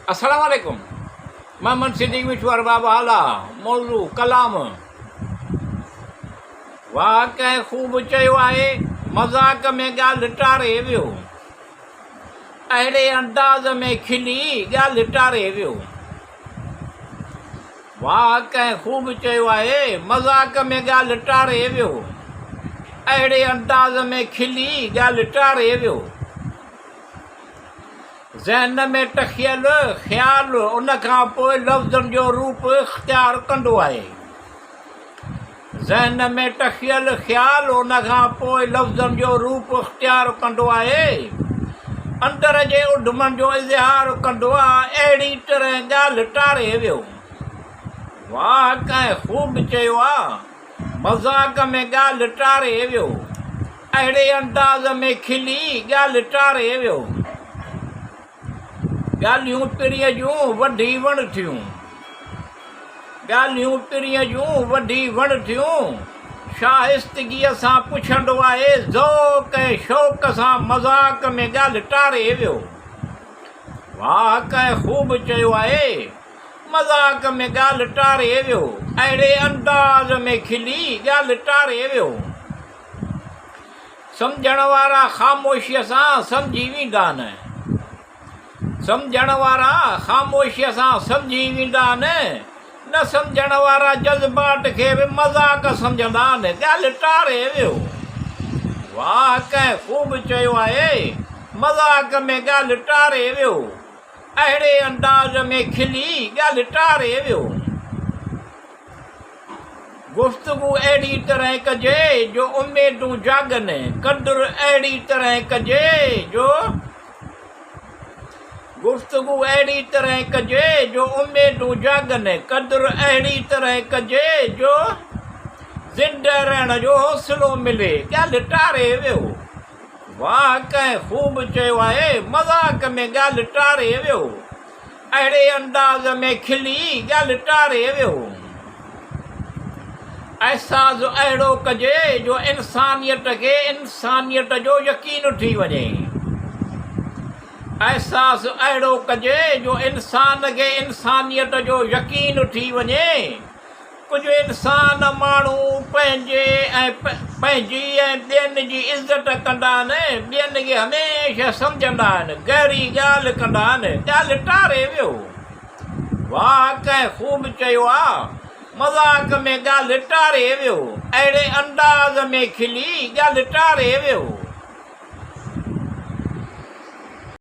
अस्सलाम वालेकुम। मोहम्मद सिद्दीक मिठवार बाबा आला मौलू कलाम। वाह कंहिं ख़ूब चयो आहे मज़ाक में ॻाल्हि टारे वियो, अहिड़े अंदाज़ में खिली ॻाल्हि टारे वियो। वाह कंहिं ख़ूब चयो आहे मज़ाक में ॻाल्हि टारे वियो, अहिड़े अंदाज़ में खिली ॻाल्हि टारे वियो। ज़हन में टखियल ख़्याल उन खां पोइ लफ़्ज़नि जो रूप इख़्तियार कंदो आहे। ज़हन में टखियल ख़्याल उन खां पोइ लफ़्ज़नि जो रूप इख़्तियार कंदो आहे, अंदर जे उधमनि जो इज़हार कंदो आहे। अहिड़ी तरह ॻाल्हि टारे वियो। वाह कंहिं ख़ूब चयो आहे मज़ाक में ॻाल्हि टारे वियो, अहिड़े अंदाज़ में खिली ॻाल्हि टारे वियो। ॻाल्हियूं पिरीअ जूं वॾी वण थियूं, ॻाल्हियूं पिरीअ जूं वॾी वण थियूं। शाइस्तगीअ सां पुछंदो आहे, ज़ौक़ ऐं शौक़ सां मज़ाक में ॻाल्हि टारे वियो। वाह कंहिं ख़ूब चयो आहे मज़ाक में ॻाल्हि टारे वियो, अहिड़े अंदाज़ में खिली ॻाल्हि टारे वियो। सम्झण वारा ख़ामोशीअ सां सम्झी वेंदा आहिनि, सम्झण वारा ख़ामोशीअ सां सम्झी वेंदा आहिनि, न सम्झण वारा जज़्बात खे बि मज़ाक सम्झंदा आहिनि। ॻाल्हि टारे वियो। वाह कंहिं ख़ूब चयो आहे मज़ाक में ॻाल्हि टारे वियो, अहिड़े अंदाज़ में खिली ॻाल्हि टारे वियो। गुफ़्तगू अहिड़ी तरह कजे जो उमेदूं जागनि, क़द्र अहिड़ी तरह कजे जो गुफ़्तगू अहिड़ी तरह कजे जो उमेदूं जागनि, क़द्र अहिड़ी तरह कजे जो ज़िंदह रहण जो हौसलो मिले। ॻाल्हि टारे वियो। वाह कंहिं ख़ूब चयो आहे मज़ाक में ॻाल्हि टारे वियो, अहिड़े अंदाज़ में खिली ॻाल्हि टारे वियो। अहसास अहिड़ो कजे जो इंसानियत खे इंसानियत जो यकीन थी वञे। अहसास अहिड़ो कजे जो इंसान खे इंसानियत जो यकीन थी वञे। कुझु इंसान माण्हू पंहिंजी ऐं ॿियनि जी इज़त कंदा आहिनि, ॿियनि खे हमेशह सम्झंदा आहिनि, गहरी ॻाल्हि कंदा आहिनि। ॻाल्हि टारे वियो। वाह कंहिं ख़ूब चयो आहे मज़ाक में ॻाल्हि टारे वियो, अहिड़े अंदाज़ में खिली ॻाल्हि टारे वियो।